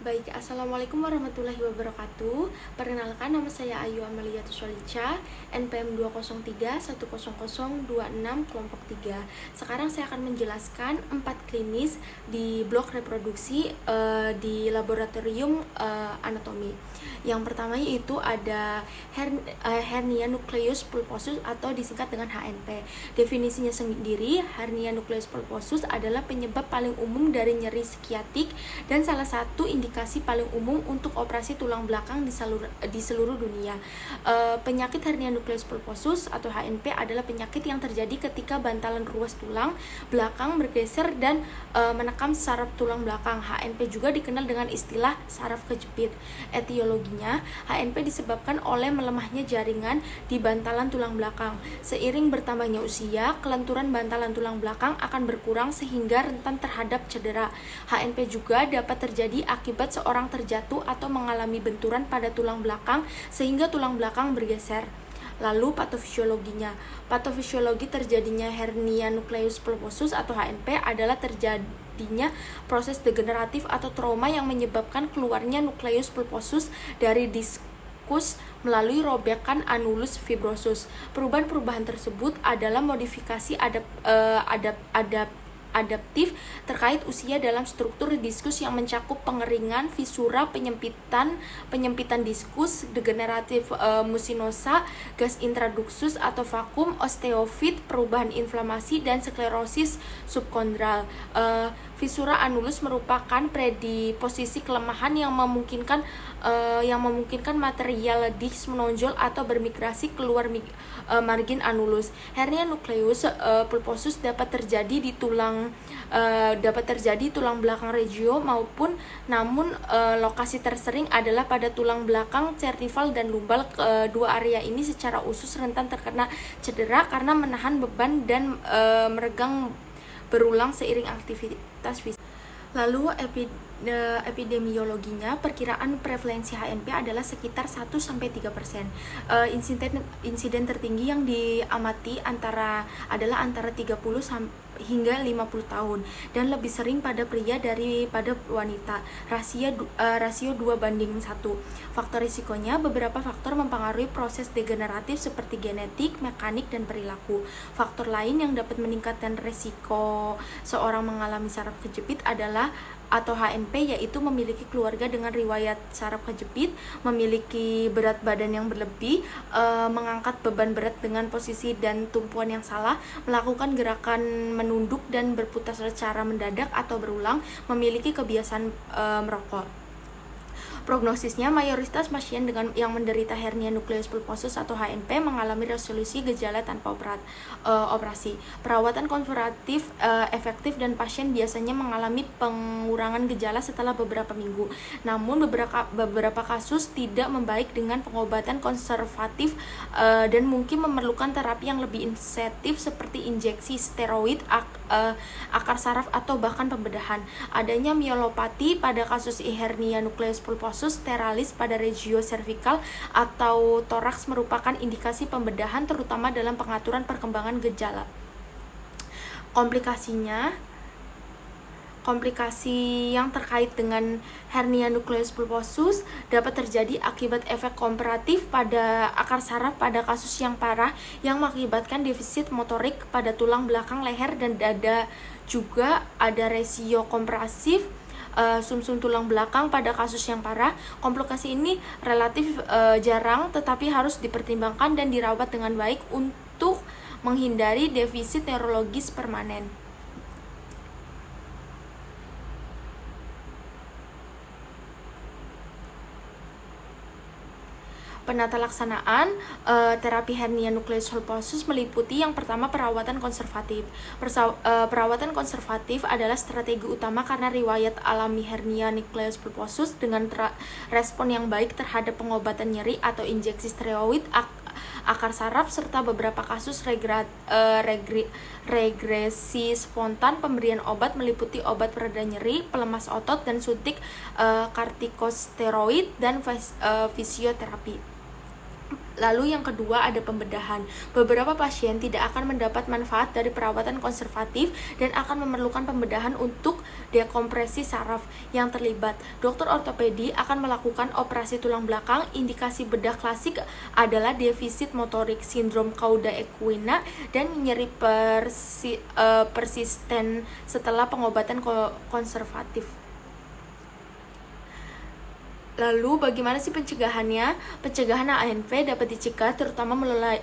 Baik, Assalamualaikum warahmatullahi wabarakatuh. Perkenalkan, nama saya Ayu Amalia Tusholicha, NPM 203100026 kelompok 3. Sekarang saya akan menjelaskan 4 klinis di blok reproduksi di laboratorium anatomi. Yang pertama yaitu ada hernia nucleus pulposus atau disingkat dengan HNP. Definisinya sendiri, hernia nucleus pulposus adalah penyebab paling umum dari nyeri skiatik dan salah satu indikasi paling umum untuk operasi tulang belakang di seluruh dunia. Penyakit hernia nucleus pulposus atau HNP adalah penyakit yang terjadi ketika bantalan ruas tulang belakang bergeser dan menekam saraf tulang belakang. HNP juga dikenal dengan istilah saraf kejepit. Etiologinya, HNP disebabkan oleh melemahnya jaringan di bantalan tulang belakang. Seiring bertambahnya usia, kelenturan bantalan tulang belakang akan berkurang sehingga rentan terhadap cedera. HNP juga dapat terjadi akibat seorang terjatuh atau mengalami benturan pada tulang belakang sehingga tulang belakang bergeser. Lalu patofisiologinya. Patofisiologi terjadinya hernia nucleus pulposus atau HNP adalah terjadinya proses degeneratif atau trauma yang menyebabkan keluarnya nukleus pulposus dari diskus melalui robekan anulus fibrosus. Perubahan-perubahan tersebut adalah modifikasi adaptif terkait usia dalam struktur diskus yang mencakup pengeringan, fisura, penyempitan diskus, degeneratif musinosa, gas intraductus atau vakum, osteofit, perubahan inflamasi, dan sklerosis subkondral. Fisura anulus merupakan predisposisi kelemahan yang memungkinkan material disc menonjol atau bermigrasi keluar margin anulus. Hernia nucleus pulposus dapat terjadi di tulang belakang regio namun lokasi tersering adalah pada tulang belakang cervical dan lumbal. Dua area ini secara usus rentan terkena cedera karena menahan beban dan meregang berulang seiring aktivitas fisik. Lalu epidemiologinya, perkiraan prevalensi HNP adalah sekitar 1-3%. Insiden tertinggi yang diamati adalah antara 30 hingga 50 tahun dan lebih sering pada pria daripada wanita. Rasio 2:1. Faktor risikonya, beberapa faktor mempengaruhi proses degeneratif seperti genetik, mekanik, dan perilaku. Faktor lain yang dapat meningkatkan risiko seorang mengalami saraf kejepit adalah atau HNP, yaitu memiliki keluarga dengan riwayat saraf kejepit, memiliki berat badan yang berlebih, mengangkat beban berat dengan posisi dan tumpuan yang salah, melakukan gerakan menunduk dan berputar secara mendadak atau berulang, memiliki kebiasaan merokok. Prognosisnya, mayoritas pasien yang menderita hernia nucleus pulposus atau HNP mengalami resolusi gejala tanpa operasi. Perawatan konservatif efektif dan pasien biasanya mengalami pengurangan gejala setelah beberapa minggu. Namun beberapa kasus tidak membaik dengan pengobatan konservatif dan mungkin memerlukan terapi yang lebih insentif seperti injeksi steroid, akar saraf, atau bahkan pembedahan. Adanya myelopati pada kasus hernia nucleus pulposus teralis pada regio cervical atau toraks merupakan indikasi pembedahan, terutama dalam pengaturan perkembangan gejala. Komplikasi yang terkait dengan hernia nucleus pulposus dapat terjadi akibat efek komparatif pada akar saraf pada kasus yang parah yang mengakibatkan defisit motorik pada tulang belakang leher dan dada. Juga ada resio kompresif sumsum tulang belakang pada kasus yang parah. Komplikasi ini relatif jarang tetapi harus dipertimbangkan dan dirawat dengan baik untuk menghindari defisit neurologis permanen. Penata laksanaan terapi hernia nucleus pulposus meliputi yang pertama, perawatan konservatif. Perawatan konservatif adalah strategi utama karena riwayat alami hernia nucleus pulposus dengan respon yang baik terhadap pengobatan nyeri atau injeksi steroid, akar saraf, serta beberapa kasus regresi spontan. Pemberian obat meliputi obat pereda nyeri, pelemas otot, dan suntik kortikosteroid dan fisioterapi. Lalu yang kedua ada pembedahan. Beberapa pasien tidak akan mendapat manfaat dari perawatan konservatif dan akan memerlukan pembedahan untuk dekompresi saraf yang terlibat. Dokter ortopedi akan melakukan operasi tulang belakang. Indikasi bedah klasik adalah defisit motorik, sindrom cauda equina, dan nyeri persisten setelah pengobatan konservatif. Lalu bagaimana sih pencegahannya? Pencegahan ANP dapat dicegah terutama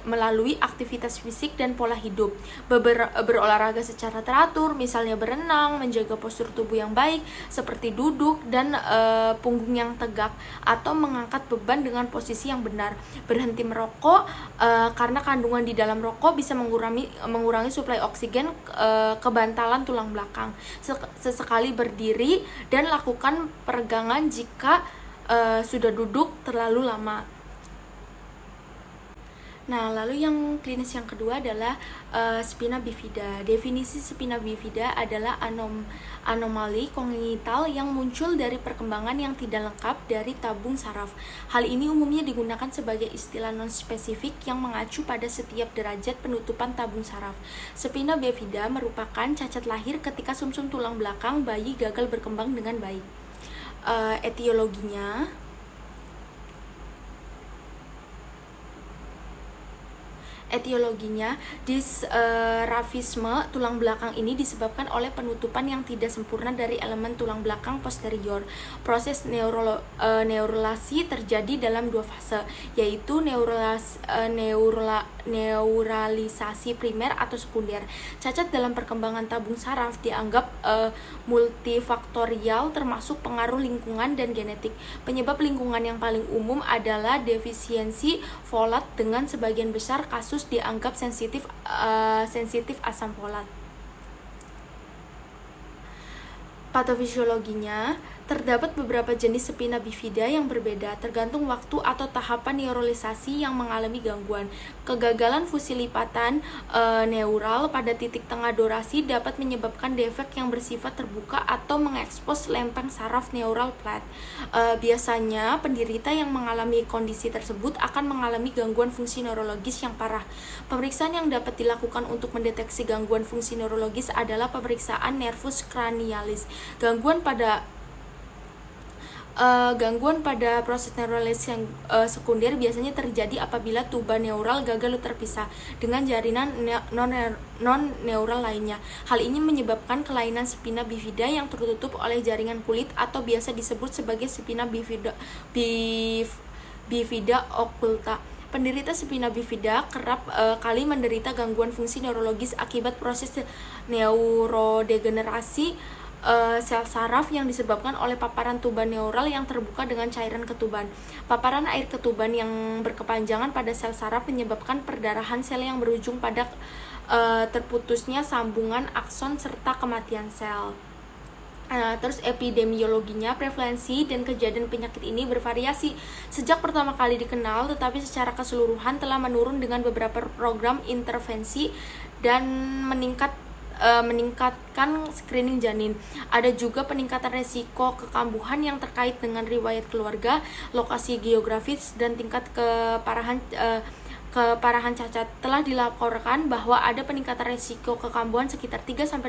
melalui aktivitas fisik dan pola hidup. Berolahraga secara teratur, misalnya berenang, menjaga postur tubuh yang baik seperti duduk dan punggung yang tegak, atau mengangkat beban dengan posisi yang benar. Berhenti merokok karena kandungan di dalam rokok bisa mengurangi suplai oksigen ke bantalan tulang belakang. Sesekali berdiri dan lakukan peregangan jika sudah duduk terlalu lama. Nah, lalu yang klinis yang kedua adalah spina bifida. Definisi spina bifida adalah anomali kongenital yang muncul dari perkembangan yang tidak lengkap dari tabung saraf. Hal ini umumnya digunakan sebagai istilah non-spesifik yang mengacu pada setiap derajat penutupan tabung saraf. Spina bifida merupakan cacat lahir ketika sumsum tulang belakang bayi gagal berkembang dengan baik. Etiologinya disrafisme tulang belakang ini disebabkan oleh penutupan yang tidak sempurna dari elemen tulang belakang posterior. Proses neuralisasi terjadi dalam dua fase, yaitu neuralisasi primer atau sekunder. Cacat dalam perkembangan tabung saraf dianggap multifaktorial, termasuk pengaruh lingkungan dan genetik. Penyebab lingkungan yang paling umum adalah defisiensi folat, dengan sebagian besar kasus dianggap sensitif asam folat. Patofisiologinya, terdapat beberapa jenis spina bifida yang berbeda tergantung waktu atau tahapan neuralisasi yang mengalami gangguan. Kegagalan fungsi lipatan neural pada titik tengah durasi dapat menyebabkan defek yang bersifat terbuka atau mengekspos lempeng saraf neural plate. Biasanya penderita yang mengalami kondisi tersebut akan mengalami gangguan fungsi neurologis yang parah. Pemeriksaan yang dapat dilakukan untuk mendeteksi gangguan fungsi neurologis adalah pemeriksaan nervus cranialis. Gangguan pada proses neuralis yang sekunder biasanya terjadi apabila tuba neural gagal terpisah dengan jaringan non-neural lainnya. Hal ini menyebabkan kelainan spina bifida yang tertutup oleh jaringan kulit atau biasa disebut sebagai spina bifida occulta. Penderita spina bifida kerap kali menderita gangguan fungsi neurologis akibat proses neurodegenerasi sel saraf yang disebabkan oleh paparan tuba neural yang terbuka dengan cairan ketuban. Paparan air ketuban yang berkepanjangan pada sel saraf menyebabkan perdarahan sel yang berujung pada terputusnya sambungan akson serta kematian sel. Terus epidemiologinya, prevalensi dan kejadian penyakit ini bervariasi. Sejak pertama kali dikenal, tetapi secara keseluruhan telah menurun dengan beberapa program intervensi dan meningkatkan screening janin. Ada juga peningkatan resiko kekambuhan yang terkait dengan riwayat keluarga, lokasi geografis, dan tingkat keparahan cacat. Telah dilaporkan bahwa ada peningkatan resiko kekambuhan sekitar 3-8%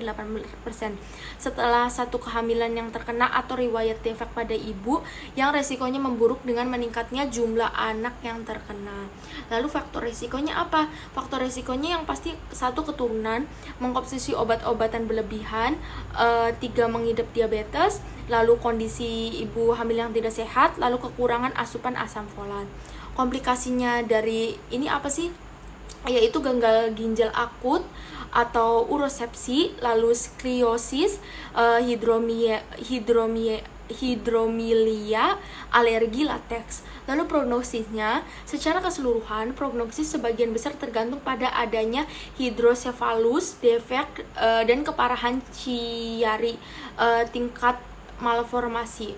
setelah satu kehamilan yang terkena atau riwayat defek pada ibu yang resikonya memburuk dengan meningkatnya jumlah anak yang terkena. Lalu faktor resikonya apa? Faktor resikonya yang pasti 1, keturunan, mengkonsumsi obat-obatan berlebihan, 3, mengidap diabetes, lalu kondisi ibu hamil yang tidak sehat, lalu kekurangan asupan asam folat. Komplikasinya dari ini apa sih? Yaitu gagal ginjal akut atau urosepsi, lalu skoliosis, hidromilia, alergi lateks. Lalu prognosisnya, secara keseluruhan prognosis sebagian besar tergantung pada adanya hidrosefalus, defek dan keparahan ciari, tingkat malformasi.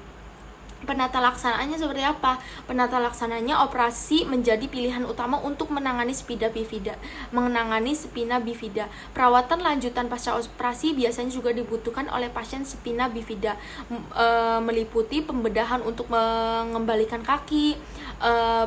Penata laksanaannya seperti apa? Penata laksananya operasi menjadi pilihan utama untuk menangani spina bifida. Perawatan lanjutan pasca operasi biasanya juga dibutuhkan oleh pasien spina bifida, meliputi pembedahan untuk mengembalikan kaki,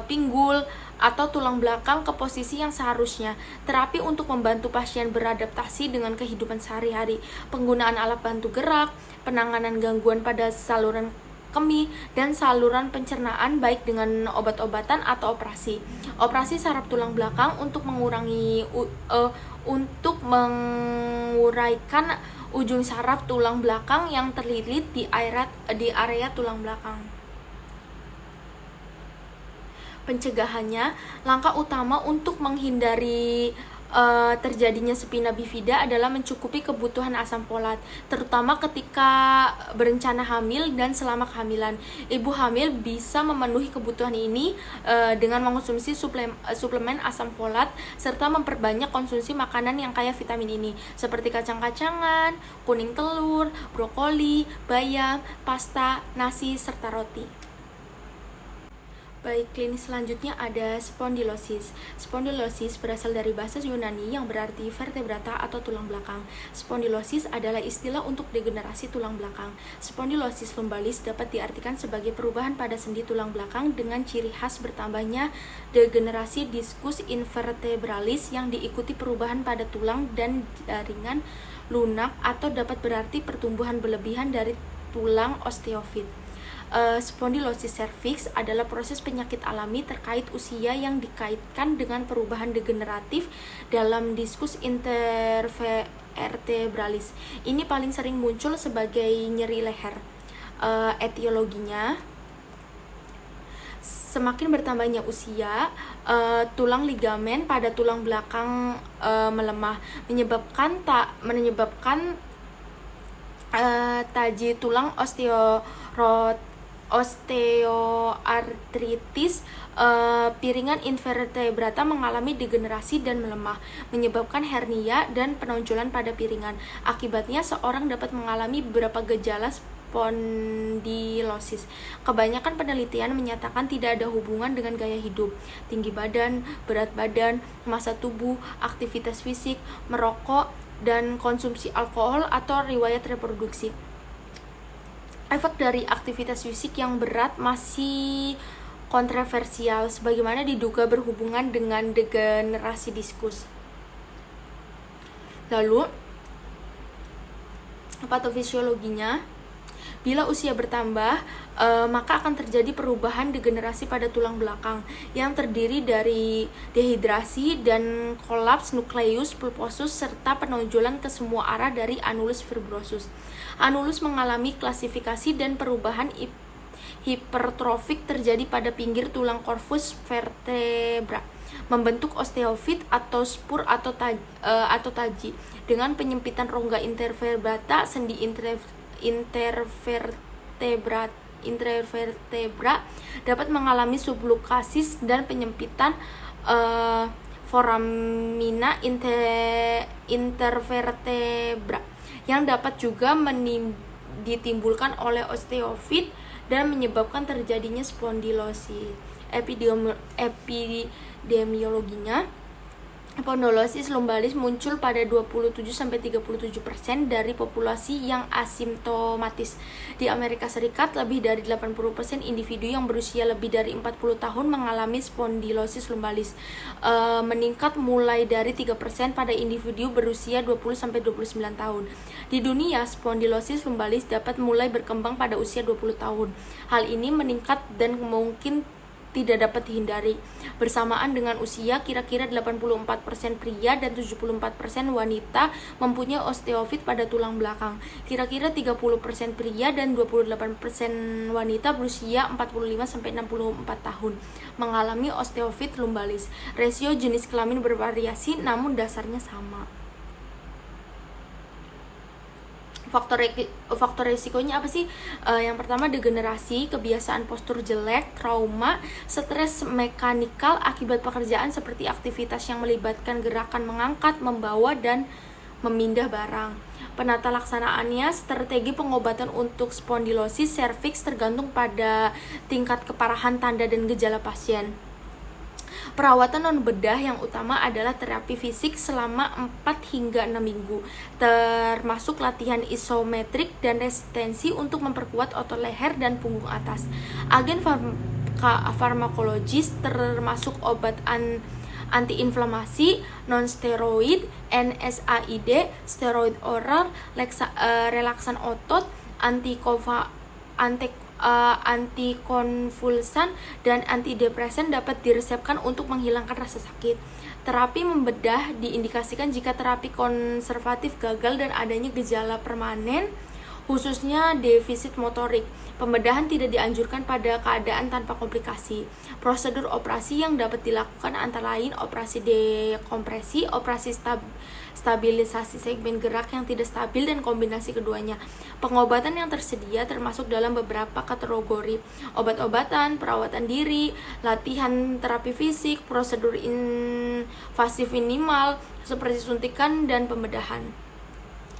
pinggul, atau tulang belakang ke posisi yang seharusnya, terapi untuk membantu pasien beradaptasi dengan kehidupan sehari-hari, penggunaan alat bantu gerak, penanganan gangguan pada saluran kemih dan saluran pencernaan baik dengan obat-obatan atau operasi. Operasi saraf tulang belakang untuk menguraikan ujung saraf tulang belakang yang terlilit di area tulang belakang. Pencegahannya, langkah utama untuk menghindari terjadinya spina bifida adalah mencukupi kebutuhan asam folat, terutama ketika berencana hamil dan selama kehamilan. Ibu hamil bisa memenuhi kebutuhan ini dengan mengonsumsi suplemen asam folat serta memperbanyak konsumsi makanan yang kaya vitamin ini, seperti kacang-kacangan, kuning telur, brokoli, bayam, pasta, nasi, serta roti. Baik, klinis selanjutnya ada spondilosis. Spondilosis berasal dari bahasa Yunani yang berarti vertebrata atau tulang belakang. Spondilosis adalah istilah untuk degenerasi tulang belakang. Spondilosis lumbalis dapat diartikan sebagai perubahan pada sendi tulang belakang dengan ciri khas bertambahnya degenerasi diskus invertebralis yang diikuti perubahan pada tulang dan jaringan lunak, atau dapat berarti pertumbuhan berlebihan dari tulang osteofit. Spondilosis cervix adalah proses penyakit alami terkait usia yang dikaitkan dengan perubahan degeneratif dalam diskus intervertebralis. Ini paling sering muncul sebagai nyeri leher. Etiologinya, semakin bertambahnya usia, tulang ligamen pada tulang belakang melemah, menyebabkan taji tulang osteoartritis. Piringan invertebrata mengalami degenerasi dan melemah, menyebabkan hernia dan penonjolan pada piringan. Akibatnya, seorang dapat mengalami beberapa gejala spondilosis. Kebanyakan penelitian menyatakan tidak ada hubungan dengan gaya hidup, tinggi badan, berat badan, massa tubuh, aktivitas fisik, merokok, dan konsumsi alkohol atau riwayat reproduksi. Efek dari aktivitas fisik yang berat masih kontroversial, sebagaimana diduga berhubungan dengan degenerasi diskus. Lalu, patofisiologinya, bila usia bertambah, maka akan terjadi perubahan degenerasi pada tulang belakang yang terdiri dari dehidrasi dan kolaps nukleus pulposus serta penonjolan ke semua arah dari anulus fibrosus. Anulus mengalami klasifikasi dan perubahan hipertrofik terjadi pada pinggir tulang corpus vertebra, membentuk osteofit atau spur atau taji. Dengan penyempitan rongga intervertebrata, sendi intervertebra dapat mengalami subluxasis dan penyempitan foramina intervertebra yang dapat juga ditimbulkan oleh osteofit dan menyebabkan terjadinya spondilosis. Epidemiologinya, spondilosis lumbalis muncul pada 27-37% dari populasi yang asimptomatis. Di Amerika Serikat, lebih dari 80% individu yang berusia lebih dari 40 tahun mengalami spondilosis lumbalis, meningkat mulai dari 3% pada individu berusia 20-29 tahun. Di dunia, spondilosis lumbalis dapat mulai berkembang pada usia 20 tahun. Hal ini meningkat dan mungkin tidak dapat dihindari. Bersamaan dengan usia, kira-kira 84% pria dan 74% wanita mempunyai osteofit pada tulang belakang. Kira-kira 30% pria dan 28% wanita berusia 45-64 tahun mengalami osteofit lumbalis. Rasio jenis kelamin bervariasi, namun dasarnya sama. Faktor resikonya apa sih? Yang pertama, degenerasi, kebiasaan postur jelek, trauma, stres mekanikal akibat pekerjaan seperti aktivitas yang melibatkan gerakan mengangkat, membawa, dan memindah barang. Penata laksanaannya, strategi pengobatan untuk spondilosis serviks tergantung pada tingkat keparahan tanda dan gejala pasien. Perawatan non-bedah yang utama adalah terapi fisik selama 4 hingga 6 minggu, termasuk latihan isometrik dan resistensi untuk memperkuat otot leher dan punggung atas. Agen farmakologis termasuk obat antiinflamasi, non-steroid, NSAID, steroid oral, relaksan otot, antikonvulsan, dan antidepresan dapat diresepkan untuk menghilangkan rasa sakit. Terapi membedah diindikasikan jika terapi konservatif gagal dan adanya gejala permanen, khususnya defisit motorik. Pembedahan tidak dianjurkan pada keadaan tanpa komplikasi. Prosedur operasi yang dapat dilakukan antara lain operasi dekompresi, operasi stabilisasi segmen gerak yang tidak stabil, dan kombinasi keduanya. Pengobatan yang tersedia termasuk dalam beberapa kategori: obat-obatan, perawatan diri, latihan terapi fisik, prosedur invasif minimal seperti suntikan, dan pembedahan.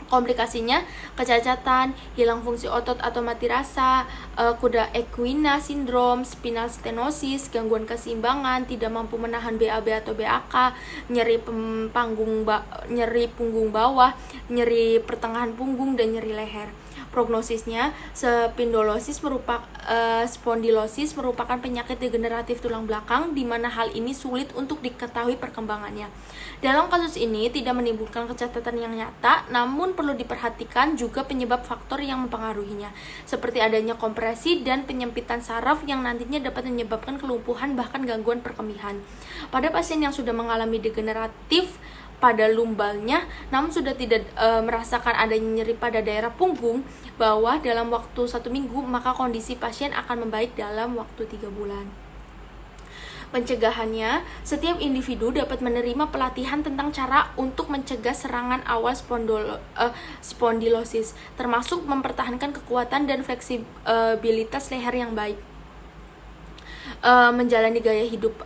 Komplikasinya, kecacatan, hilang fungsi otot atau mati rasa, kuda equina syndrome, spinal stenosis, gangguan keseimbangan, tidak mampu menahan BAB atau BAK, nyeri punggung bawah, nyeri pertengahan punggung, dan nyeri leher. Prognosisnya, spondilosis merupakan penyakit degeneratif tulang belakang, di mana hal ini sulit untuk diketahui perkembangannya. Dalam kasus ini tidak menimbulkan kecacatan yang nyata, namun perlu diperhatikan juga penyebab faktor yang mempengaruhinya, seperti adanya kompresi dan penyempitan saraf yang nantinya dapat menyebabkan kelumpuhan bahkan gangguan perkemihan. Pada pasien yang sudah mengalami degeneratif pada lumbalnya, namun sudah tidak merasakan adanya nyeri pada daerah punggung bawah dalam waktu 1 minggu, maka kondisi pasien akan membaik dalam waktu 3 bulan. Pencegahannya, setiap individu dapat menerima pelatihan tentang cara untuk mencegah serangan awal spondilosis, termasuk mempertahankan kekuatan dan fleksibilitas leher yang baik, menjalani gaya hidup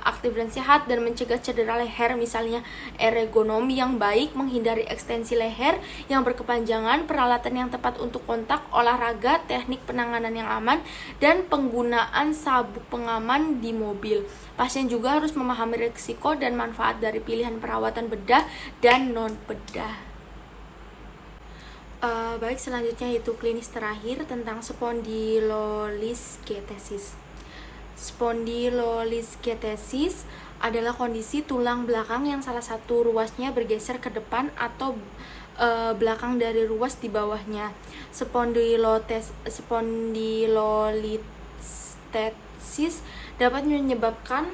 aktif dan sehat, dan mencegah cedera leher, misalnya ergonomi yang baik, menghindari ekstensi leher yang berkepanjangan, peralatan yang tepat untuk kontak, olahraga, teknik penanganan yang aman, dan penggunaan sabuk pengaman di mobil. Pasien juga harus memahami risiko dan manfaat dari pilihan perawatan bedah dan non-bedah. Baik, selanjutnya itu klinis terakhir tentang spondylolisthesis. Spondylolisthesis adalah kondisi tulang belakang yang salah satu ruasnya bergeser ke depan atau belakang dari ruas di bawahnya. Spondylolisthesis dapat menyebabkan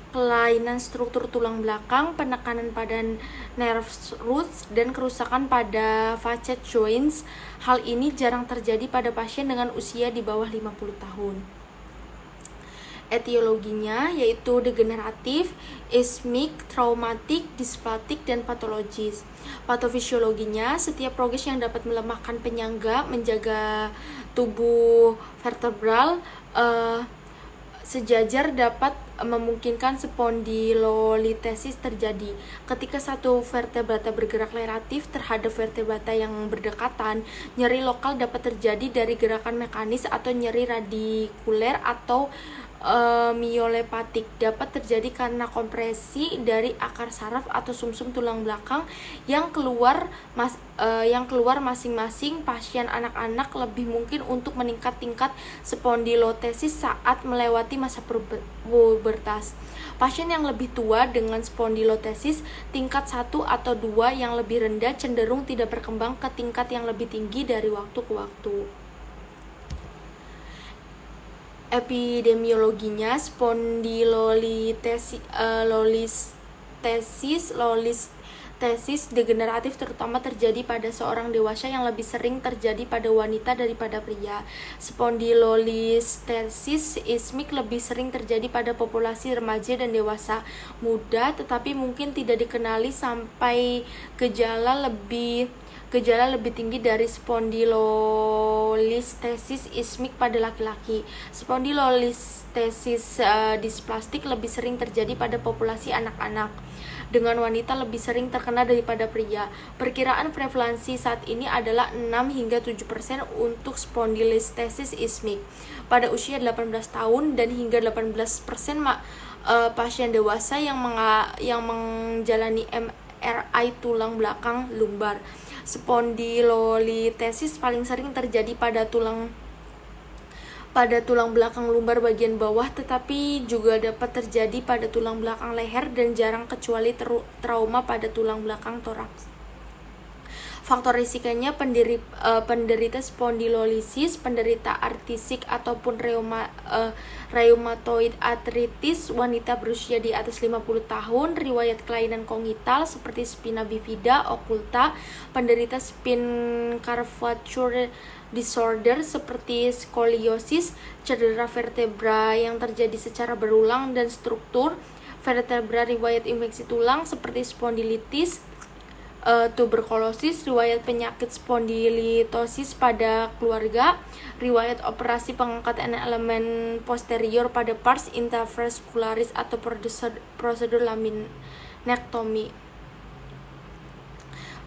kelainan struktur tulang belakang, penekanan pada nerve roots, dan kerusakan pada facet joints. Hal ini jarang terjadi pada pasien dengan usia di bawah 50 tahun. Etiologinya yaitu degeneratif, ischemic, traumatik, displastik, dan patologis. Patofisiologinya, setiap progres yang dapat melemahkan penyangga, menjaga tubuh vertebral sejajar dapat memungkinkan spondylolisthesis terjadi. Ketika satu vertebrata bergerak relatif terhadap vertebrata yang berdekatan, nyeri lokal dapat terjadi dari gerakan mekanis atau nyeri radikuler atau myolepatik, dapat terjadi karena kompresi dari akar saraf atau sumsum tulang belakang yang keluar masing-masing pasien. Anak-anak lebih mungkin untuk meningkat tingkat spondylolisthesis saat melewati masa pubertas. Pasien yang lebih tua dengan spondylolisthesis tingkat 1 atau 2 yang lebih rendah cenderung tidak berkembang ke tingkat yang lebih tinggi dari waktu ke waktu. Epidemiologinya, spondylolisthesis degeneratif terutama terjadi pada seorang dewasa yang lebih sering terjadi pada wanita daripada pria. Spondylolisthesis ischemic lebih sering terjadi pada populasi remaja dan dewasa muda, tetapi mungkin tidak dikenali sampai gejala lebih gejala lebih tinggi dari spondylolistesis ismik pada laki-laki. Spondylolistesis displastik lebih sering terjadi pada populasi anak-anak, dengan wanita lebih sering terkena daripada pria. Perkiraan prevalensi saat ini adalah 6 hingga 7% untuk spondylolistesis ismik pada usia 18 tahun dan hingga 18% pasien dewasa yang menjalani MRI tulang belakang lumbar. Spondylolistesis paling sering terjadi pada tulang belakang lumbar bagian bawah, tetapi juga dapat terjadi pada tulang belakang leher dan jarang kecuali trauma pada tulang belakang toraks. Faktor risikanya penderita spondylolisis, penderita artristik ataupun rheumatoid arthritis, wanita berusia di atas 50 tahun, riwayat kelainan kongnital seperti spina bifida occulta, penderita spine curvature disorder seperti skoliosis, cedera vertebra yang terjadi secara berulang dan struktur vertebra, riwayat infeksi tulang seperti spondilitis, tuberkulosis, riwayat penyakit spondylitosis pada keluarga, riwayat operasi pengangkatan elemen posterior pada pars intravascularis atau prosedur laminektomi.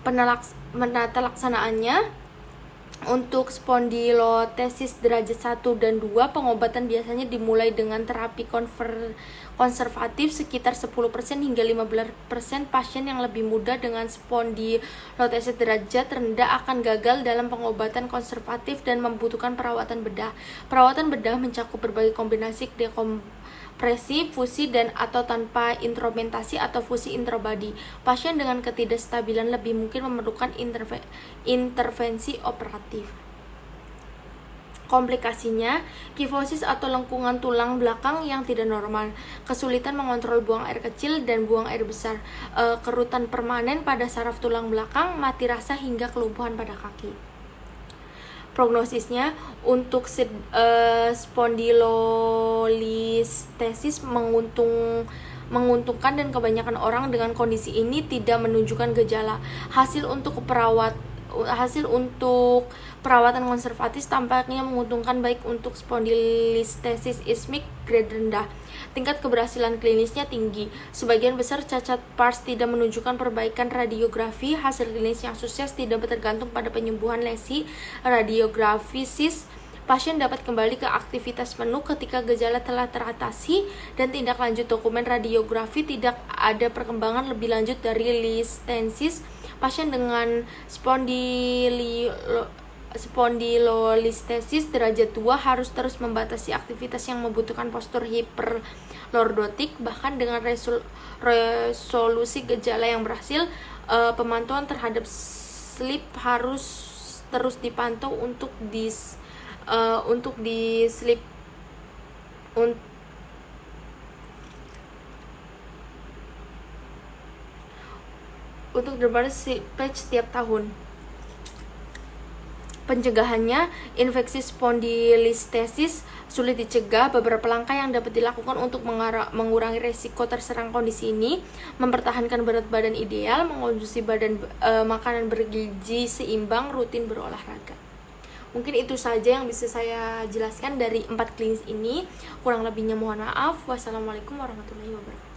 Penata laksanaannya untuk spondylolisthesis derajat 1 dan 2, pengobatan biasanya dimulai dengan terapi konservatif sekitar 10% hingga 15%. Pasien yang lebih muda dengan spondylolisthesis derajat rendah akan gagal dalam pengobatan konservatif dan membutuhkan perawatan bedah. Perawatan bedah mencakup berbagai kombinasi dekompresi, fusi dan atau tanpa instrumentasi atau fusi intrabody. Pasien dengan ketidakstabilan lebih mungkin memerlukan intervensi operatif. Komplikasinya, kifosis atau lengkungan tulang belakang yang tidak normal, kesulitan mengontrol buang air kecil dan buang air besar, kerutan permanen pada saraf tulang belakang, mati rasa hingga kelumpuhan pada kaki. Prognosisnya untuk spondylolistesis menguntungkan dan kebanyakan orang dengan kondisi ini tidak menunjukkan gejala. Hasil untuk perawatan konservatif tampaknya menguntungkan baik untuk spondylolistesis ismik grade rendah. Tingkat keberhasilan klinisnya tinggi. Sebagian besar cacat pars tidak menunjukkan perbaikan radiografi. Hasil klinis yang sukses tidak tergantung pada penyembuhan lesi radiografisis. Pasien dapat kembali ke aktivitas penuh ketika gejala telah teratasi dan tindak lanjut dokumen radiografi tidak ada perkembangan lebih lanjut dari listensis. Pasien dengan spondylolistesis derajat 2 harus terus membatasi aktivitas yang membutuhkan postur hiperlordotik. Bahkan dengan resolusi gejala yang berhasil, pemantauan terhadap sleep harus terus dipantau untuk depresi setiap tahun. Pencegahannya, infeksi spondylolistesis sulit dicegah. Beberapa langkah yang dapat dilakukan untuk mengurangi resiko terserang kondisi ini: mempertahankan berat badan ideal, mengonsumsi makanan bergizi seimbang, rutin berolahraga. Mungkin itu saja yang bisa saya jelaskan dari 4 klinis ini. Kurang lebihnya mohon maaf. Wassalamualaikum warahmatullahi wabarakatuh.